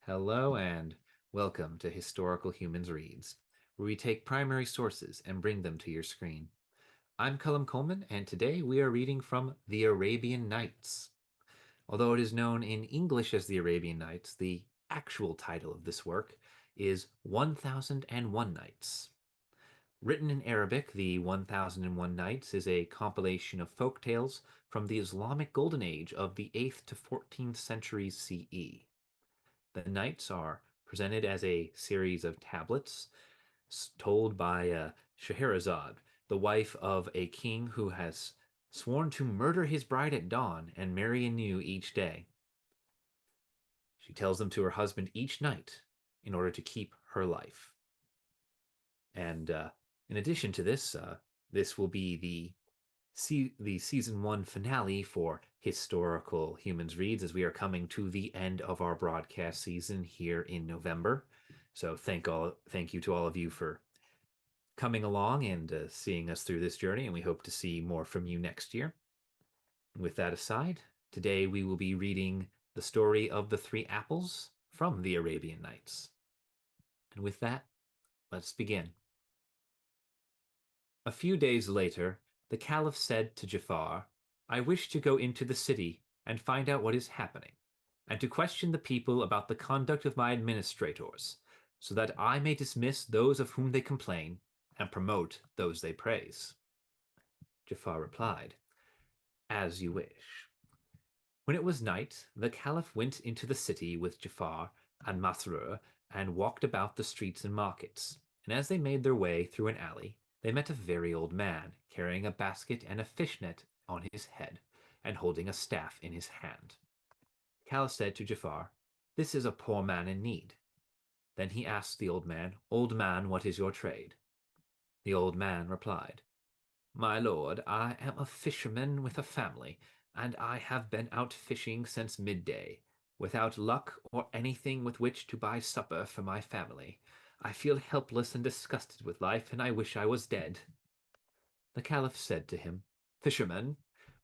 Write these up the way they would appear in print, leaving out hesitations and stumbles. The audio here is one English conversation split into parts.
Hello and welcome to Historical Humans Reads, where we take primary sources and bring them to your screen. I'm Colum Coleman, and today we are reading from The Arabian Nights. Although it is known in English as The Arabian Nights, the actual title of this work is 1001 Nights. Written in Arabic, the 1001 Nights is a compilation of folk tales from the Islamic Golden Age of the 8th to 14th centuries CE. The Nights are presented as a series of tablets told by Shahrahzad, the wife of a king who has sworn to murder his bride at dawn and marry anew each day. She tells them to her husband each night in order to keep her life. And in addition to this, this will be the season one finale for Historical Humans Reads as we are coming to the end of our broadcast season here in November. So thank you to all of you for coming along and seeing us through this journey, and we hope to see more from you next year. With that aside, today we will be reading the story of the three apples from the Arabian Nights. And with that, let's begin. A few days later, the Caliph said to Jafar, I wish to go into the city and find out what is happening, and to question the people about the conduct of my administrators, so that I may dismiss those of whom they complain and promote those they praise. Jafar replied, As you wish. When it was night, the Caliph went into the city with Jafar and Masrur and walked about the streets and markets, and as they made their way through an alley, they met a very old man, carrying a basket and a fishnet on his head, and holding a staff in his hand. Caliph said to Jafar, This is a poor man in need. Then he asked the old man, Old man, what is your trade? The old man replied, My lord, I am a fisherman with a family, and I have been out fishing since midday, without luck or anything with which to buy supper for my family. I feel helpless and disgusted with life, and I wish I was dead. The Caliph said to him, Fisherman,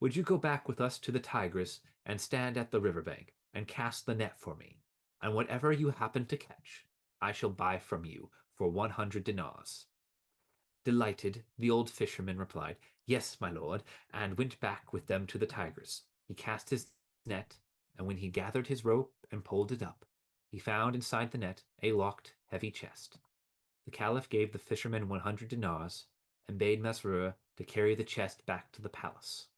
would you go back with us to the Tigris and stand at the river bank and cast the net for me, and whatever you happen to catch, I shall buy from you for 100 dinars. Delighted, the old fisherman replied, Yes, my lord, and went back with them to the Tigris. He cast his net, and when he gathered his rope and pulled it up, he found inside the net a locked, heavy chest. The Caliph gave the fisherman 100 dinars and bade Masrur to carry the chest back to the palace.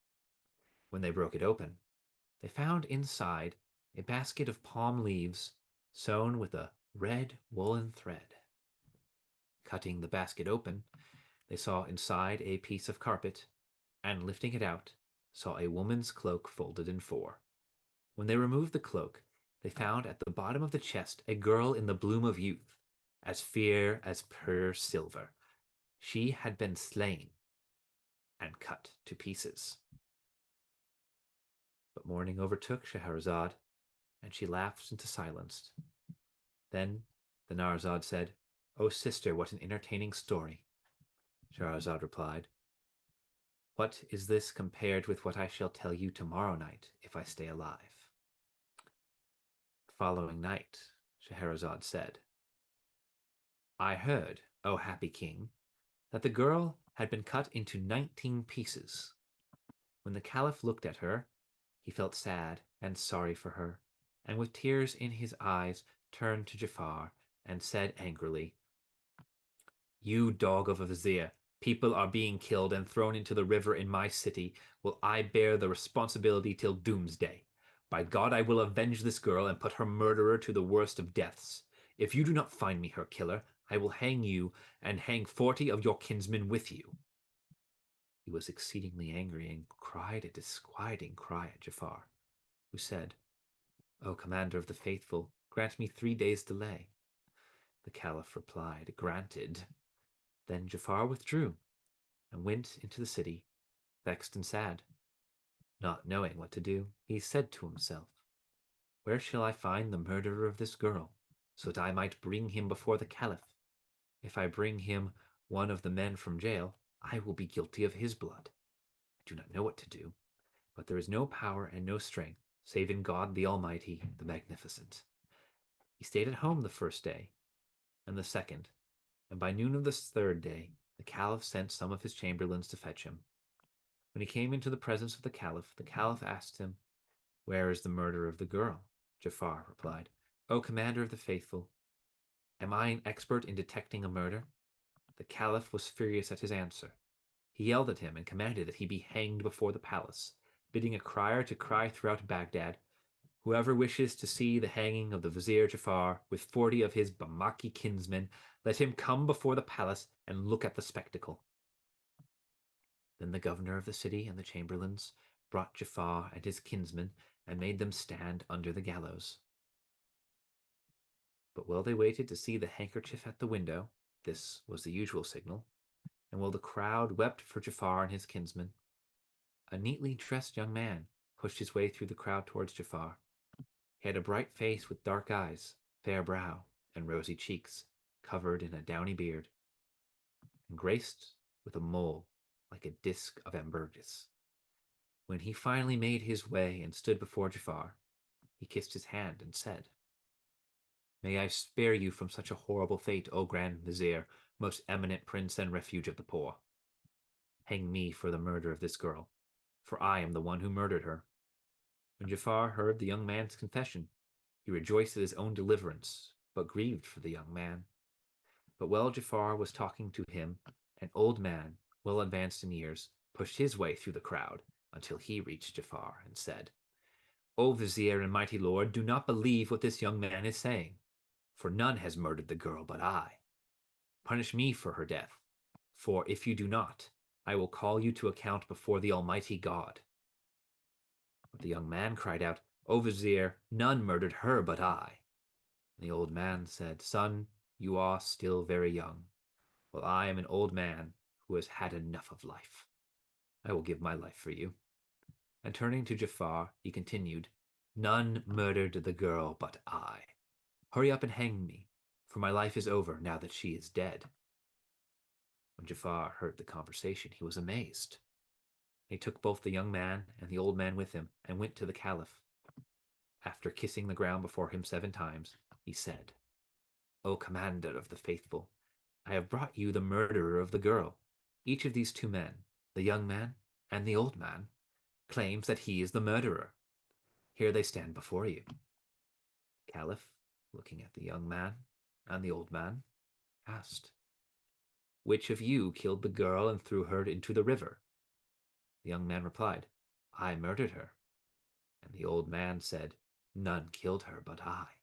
When they broke it open, they found inside a basket of palm leaves sewn with a red woolen thread. Cutting the basket open, they saw inside a piece of carpet, and lifting it out, saw a woman's cloak folded in four. When they removed the cloak, they found at the bottom of the chest a girl in the bloom of youth, as fair as pure silver. She had been slain and cut to pieces. But morning overtook Shahrahzad, and she lapsed into silence. Then the Narzad said, O sister, what an entertaining story. Shahrahzad replied, What is this compared with what I shall tell you tomorrow night, if I stay alive? The following night, Scheherazade said, I heard, O happy king, that the girl had been cut into 19 pieces. When the Caliph looked at her, he felt sad and sorry for her, and with tears in his eyes turned to Jafar and said angrily, You dog of a vizier, people are being killed and thrown into the river in my city, will I bear the responsibility till doomsday. By God, I will avenge this girl and put her murderer to the worst of deaths. If you do not find me her killer, I will hang you and hang 40 of your kinsmen with you. He was exceedingly angry and cried a disquieting cry at Jafar, who said, O commander of the faithful, grant me 3 days' delay. The Caliph replied, Granted. Then Jafar withdrew and went into the city, vexed and sad. Not knowing what to do, he said to himself, Where shall I find the murderer of this girl, so that I might bring him before the Caliph? If I bring him one of the men from jail, I will be guilty of his blood. I do not know what to do, but there is no power and no strength, save in God the Almighty, the Magnificent. He stayed at home the first day, and the second, and by noon of the third day, the Caliph sent some of his chamberlains to fetch him. When he came into the presence of the Caliph asked him, "Where is the murderer of the girl?" Jafar replied, "O Commander of the Faithful, am I an expert in detecting a murder?" The Caliph was furious at his answer. He yelled at him and commanded that he be hanged before the palace, bidding a crier to cry throughout Baghdad, "Whoever wishes to see the hanging of the Vizier Jafar with 40 of his Bamaki kinsmen, let him come before the palace and look at the spectacle." Then the governor of the city and the chamberlains brought Jafar and his kinsmen and made them stand under the gallows. But while they waited to see the handkerchief at the window, this was the usual signal, and while the crowd wept for Jafar and his kinsmen, a neatly dressed young man pushed his way through the crowd towards Jafar. He had a bright face with dark eyes, fair brow, and rosy cheeks, covered in a downy beard, and graced with a mole like a disk of ambergris. When he finally made his way and stood before Jafar, he kissed his hand and said, "May I spare you from such a horrible fate, O Grand Vizier, most eminent prince and refuge of the poor. Hang me for the murder of this girl, for I am the one who murdered her." When Jafar heard the young man's confession, he rejoiced at his own deliverance, but grieved for the young man. But while Jafar was talking to him, an old man, well advanced in years, pushed his way through the crowd until he reached Jafar and said, "O Vizier and mighty lord, do not believe what this young man is saying, for none has murdered the girl but I. Punish me for her death, for if you do not, I will call you to account before the Almighty God." But the young man cried out, "O Vizier, none murdered her but I." And the old man said, "Son, you are still very young, while I am an old man who has had enough of life. I will give my life for you." And turning to Jafar, he continued, "None murdered the girl but I. Hurry up and hang me, for my life is over now that she is dead." When Jafar heard the conversation, he was amazed. He took both the young man and the old man with him and went to the Caliph. After kissing the ground before him 7 times, he said, "O Commander of the Faithful, I have brought you the murderer of the girl. Each of these 2 men, the young man and the old man, claims that he is the murderer. Here they stand before you." Caliph, looking at the young man and the old man, asked, "Which of you killed the girl and threw her into the river?" The young man replied, "I murdered her." And the old man said, "None killed her but I."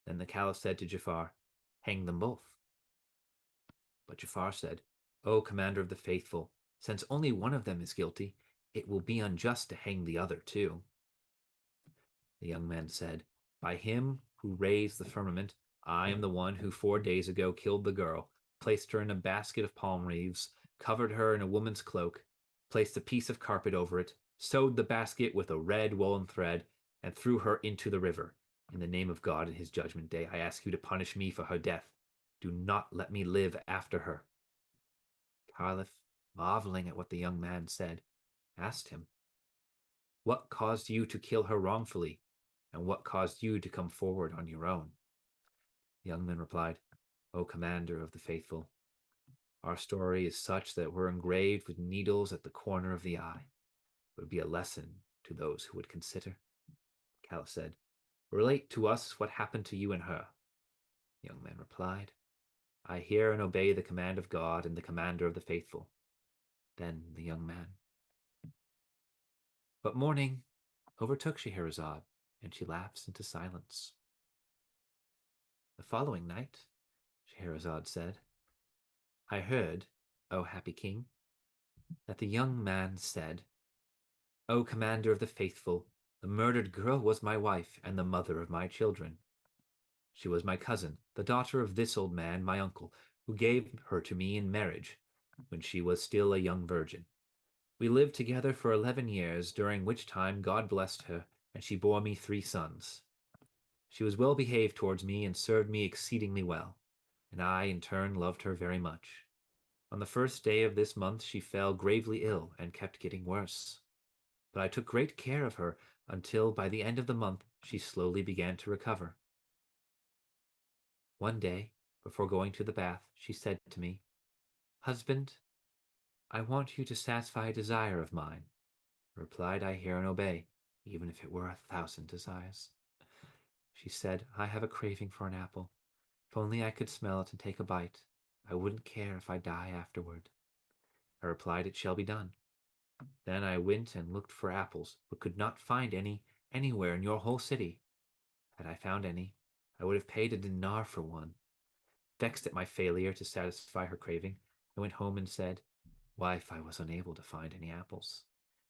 Then the Caliph said to Jafar, "Hang them both." But Jafar said, "O Commander of the Faithful, since only one of them is guilty, it will be unjust to hang the other too." The young man said, "By him who raised the firmament, I am the one who 4 days ago killed the girl, placed her in a basket of palm leaves, covered her in a woman's cloak, placed a piece of carpet over it, sewed the basket with a red woolen thread, and threw her into the river. In the name of God and his judgment day, I ask you to punish me for her death. Do not let me live after her." Caliph, marveling at what the young man said, asked him, "What caused you to kill her wrongfully, and what caused you to come forward on your own?" The young man replied, "O Commander of the Faithful, our story is such that we're engraved with needles at the corner of the eye. It would be a lesson to those who would consider." Caliph said, "Relate to us what happened to you and her." The young man replied, "I hear and obey the command of God and the Commander of the Faithful." Then the young man. But morning overtook Scheherazade, and she lapsed into silence. The following night, Scheherazade said, "I heard, O happy king, that the young man said, 'O Commander of the Faithful, the murdered girl was my wife and the mother of my children. She was my cousin, the daughter of this old man, my uncle, who gave her to me in marriage when she was still a young virgin. We lived together for 11 years, during which time God blessed her, and she bore me 3 sons. She was well behaved towards me and served me exceedingly well, and I, in turn, loved her very much. On the first day of this month she fell gravely ill and kept getting worse. But I took great care of her until by the end of the month she slowly began to recover. One day, before going to the bath, she said to me, "Husband, I want you to satisfy a desire of mine." I replied, "I hear and obey, even if it were 1,000 desires." She said, "I have a craving for an apple. If only I could smell it and take a bite, I wouldn't care if I die afterward." I replied, "It shall be done." Then I went and looked for apples, but could not find any anywhere in your whole city. Had I found any, I would have paid a dinar for one. Vexed at my failure to satisfy her craving, I went home and said, "Wife, I was unable to find any apples."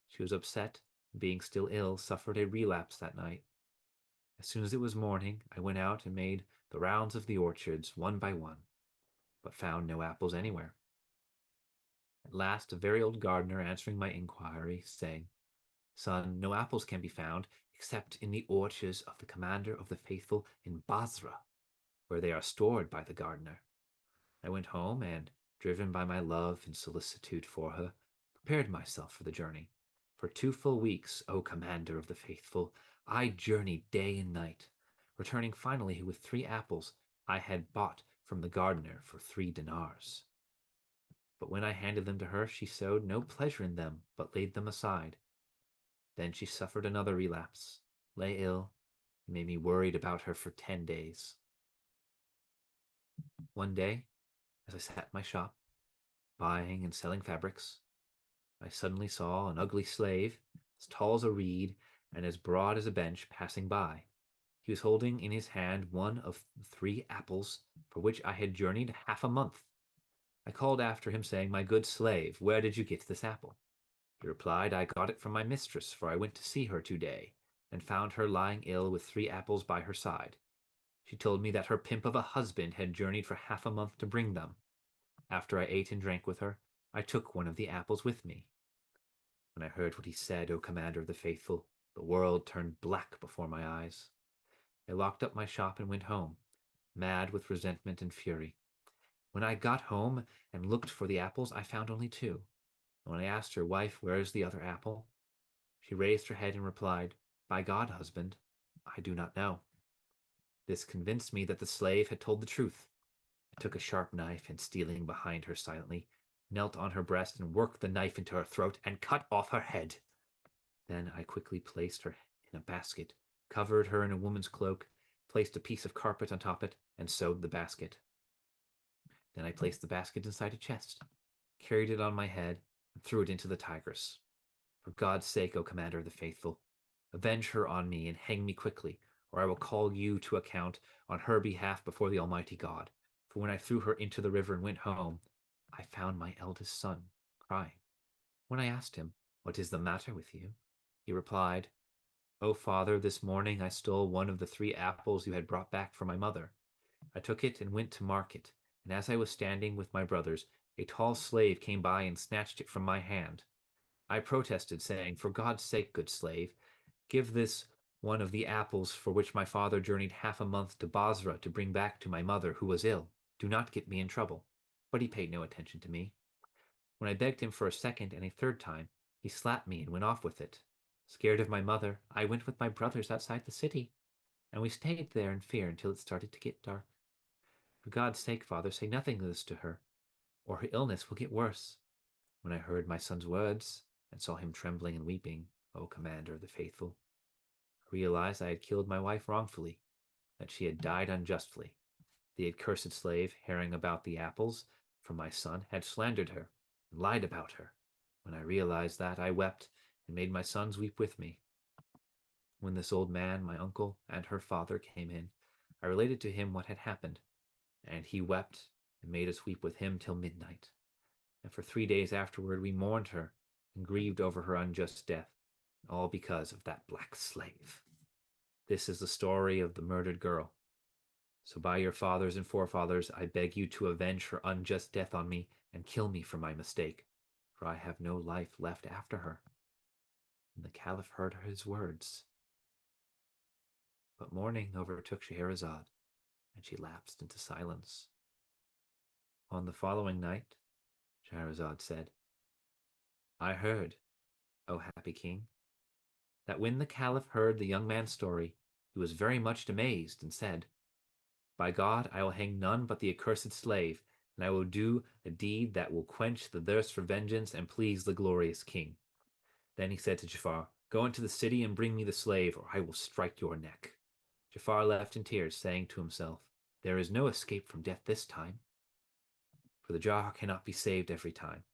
She was upset, and being still ill, suffered a relapse that night. As soon as it was morning, I went out and made the rounds of the orchards one by one, but found no apples anywhere. At last, a very old gardener, answering my inquiry, saying, "Son, no apples can be found except in the orchards of the commander of the faithful in Basra, where they are stored by the gardener." I went home and, driven by my love and solicitude for her, prepared myself for the journey. For 2 full weeks, O commander of the faithful, I journeyed day and night, returning finally with 3 apples I had bought from the gardener for 3 dinars. But when I handed them to her, she showed no pleasure in them, but laid them aside. Then she suffered another relapse, lay ill, and made me worried about her for 10 days. One day, as I sat in my shop, buying and selling fabrics, I suddenly saw an ugly slave, as tall as a reed and as broad as a bench, passing by. He was holding in his hand one of the 3 apples for which I had journeyed half a month. I called after him, saying, "My good slave, where did you get this apple?" He replied, "I got it from my mistress, for I went to see her today, and found her lying ill with 3 apples by her side. She told me that her pimp of a husband had journeyed for half a month to bring them. After I ate and drank with her, I took one of the apples with me." When I heard what he said, O commander of the faithful, the world turned black before my eyes. I locked up my shop and went home, mad with resentment and fury. When I got home and looked for the apples, I found only 2. And when I asked her, "Wife, where is the other apple?" she raised her head and replied, "By God, husband, I do not know." This convinced me that the slave had told the truth. I took a sharp knife and, stealing behind her silently, knelt on her breast and worked the knife into her throat and cut off her head. Then I quickly placed her in a basket, covered her in a woman's cloak, placed a piece of carpet on top of it, and sewed the basket. Then I placed the basket inside a chest, carried it on my head, and threw it into the Tigris. For God's sake, O commander of the faithful, avenge her on me and hang me quickly, or I will call you to account on her behalf before the Almighty God. For when I threw her into the river and went home, I found my eldest son crying. When I asked him, "What is the matter with you?" he replied, "O father, this morning I stole one of the 3 apples you had brought back for my mother. I took it and went to market, and as I was standing with my brothers, a tall slave came by and snatched it from my hand. I protested, saying, 'For God's sake, good slave, give this one of the apples for which my father journeyed half a month to Basra to bring back to my mother, who was ill. Do not get me in trouble.' But he paid no attention to me. When I begged him for a second and a third time, he slapped me and went off with it. Scared of my mother, I went with my brothers outside the city, and we stayed there in fear until it started to get dark. For God's sake, father, say nothing of this to her, or her illness will get worse." When I heard my son's words and saw him trembling and weeping, O commander of the faithful, I realized I had killed my wife wrongfully, that she had died unjustly. The accursed slave, hearing about the apples from my son, had slandered her and lied about her. When I realized that, I wept and made my sons weep with me. When this old man, my uncle, and her father came in, I related to him what had happened, and he wept and made us weep with him till midnight. And for 3 days afterward we mourned her and grieved over her unjust death, all because of that black slave. This is the story of the murdered girl. So by your fathers and forefathers, I beg you to avenge her unjust death on me and kill me for my mistake, for I have no life left after her." And the Caliph heard his words. But morning overtook Scheherazade, and she lapsed into silence. On the following night, Scheherazade said, "I heard, O happy king, that when the Caliph heard the young man's story, he was very much amazed and said, By God, I will hang none but the accursed slave, and I will do a deed that will quench the thirst for vengeance and please the glorious king. Then he said to Jafar, Go into the city and bring me the slave, or I will strike your neck. Jafar left in tears, saying to himself, There is no escape from death this time. For the jar cannot be saved every time,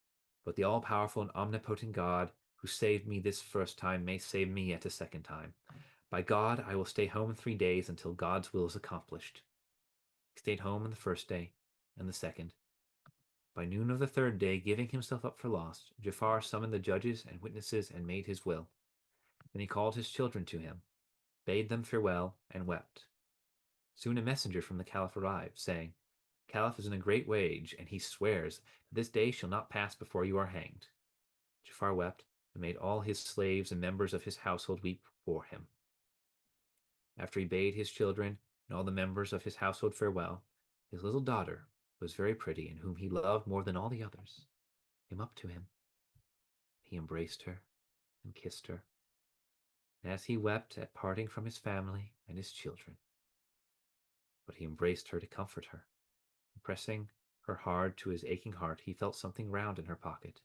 but the all-powerful and omnipotent God who saved me this first time may save me yet a second time. By God, I will stay home 3 days until God's will is accomplished. He stayed home on the first day and the second. By noon of the third day, giving himself up for lost, Jafar summoned the judges and witnesses and made his will. Then he called his children to him, bade them farewell, and wept. Soon a messenger from the Caliph arrived, saying, Caliph is in a great rage, and he swears that this day shall not pass before you are hanged. Jafar wept, and made all his slaves and members of his household weep for him. After he bade his children and all the members of his household farewell, his little daughter, who was very pretty and whom he loved more than all the others, came up to him. He embraced her and kissed her, and as he wept at parting from his family and his children, but he embraced her to comfort her, and pressing her hard to his aching heart, he felt something round in her pocket.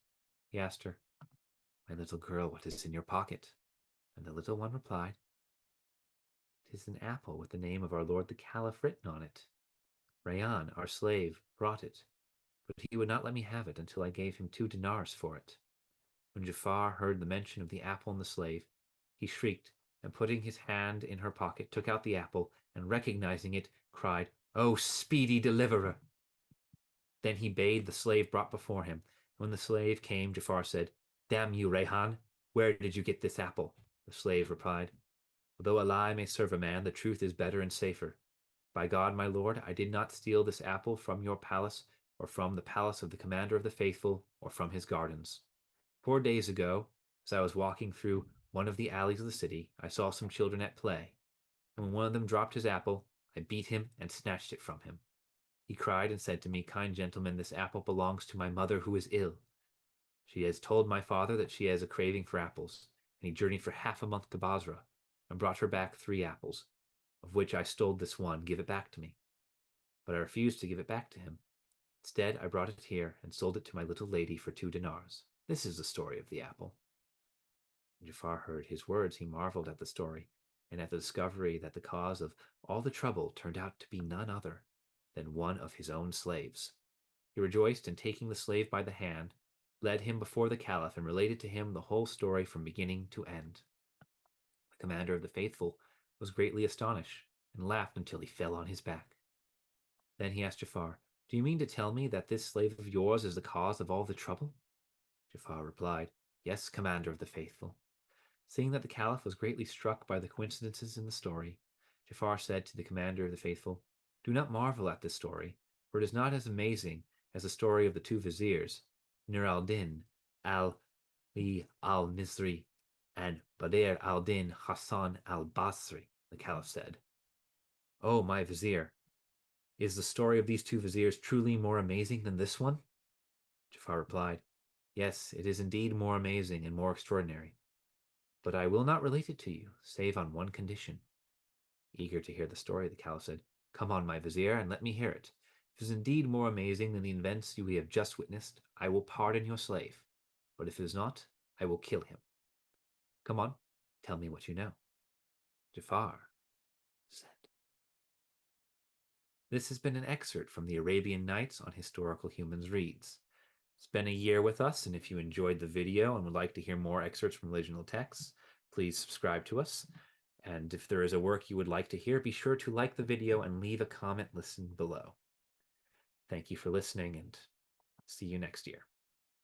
He asked her, My little girl, what is in your pocket? And the little one replied, "'Tis an apple with the name of our lord the Caliph written on it. Rayhan, our slave, brought it, but he would not let me have it until I gave him 2 dinars for it." When Jafar heard the mention of the apple and the slave, he shrieked, and putting his hand in her pocket, took out the apple, and recognizing it, cried, "O speedy deliverer!" Then he bade the slave brought before him. When the slave came, Jafar said, "Damn you, Rayhan, where did you get this apple?" The slave replied, "Although a lie may serve a man, the truth is better and safer. By God, my lord, I did not steal this apple from your palace, or from the palace of the Commander of the Faithful, or from his gardens. 4 days ago, as I was walking through one of the alleys of the city, I saw some children at play, and when one of them dropped his apple, I beat him and snatched it from him. He cried and said to me, 'Kind gentleman, this apple belongs to my mother who is ill. She has told my father that she has a craving for apples,' and he journeyed for half a month to Basra, and brought her back 3 apples, of which I stole this one. Give it back to me." But I refused to give it back to him. Instead, I brought it here and sold it to my little lady for 2 dinars. This is the story of the apple. When Jafar heard his words, he marveled at the story, and at the discovery that the cause of all the trouble turned out to be none other than one of his own slaves. He rejoiced, and taking the slave by the hand, led him before the Caliph and related to him the whole story from beginning to end. The Commander of the Faithful was greatly astonished, and laughed until he fell on his back. Then he asked Jafar, "Do you mean to tell me that this slave of yours is the cause of all the trouble?" Jafar replied, "Yes, Commander of the Faithful." Seeing that the Caliph was greatly struck by the coincidences in the story, Jafar said to the Commander of the Faithful, "Do not marvel at this story, for it is not as amazing as the story of the 2 viziers, Nur al-Din al-Li al-Misri and Badr al-Din Hassan al-Basri." The Caliph said, "Oh, my vizier, is the story of these 2 viziers truly more amazing than this one?" Jafar replied, "Yes, it is indeed more amazing and more extraordinary. But I will not relate it to you, save on one condition." Eager to hear the story, the Caliph said, "Come on, my vizier, and let me hear it. If it is indeed more amazing than the events we have just witnessed, I will pardon your slave. But if it is not, I will kill him. Come on, tell me what you know." Jafar said, "This has been an excerpt from the Arabian Nights on Historical Humans Reads. It's been a year with us, and if you enjoyed the video and would like to hear more excerpts from original texts, please subscribe to us. And if there is a work you would like to hear, be sure to like the video and leave a comment listed below. Thank you for listening, and see you next year.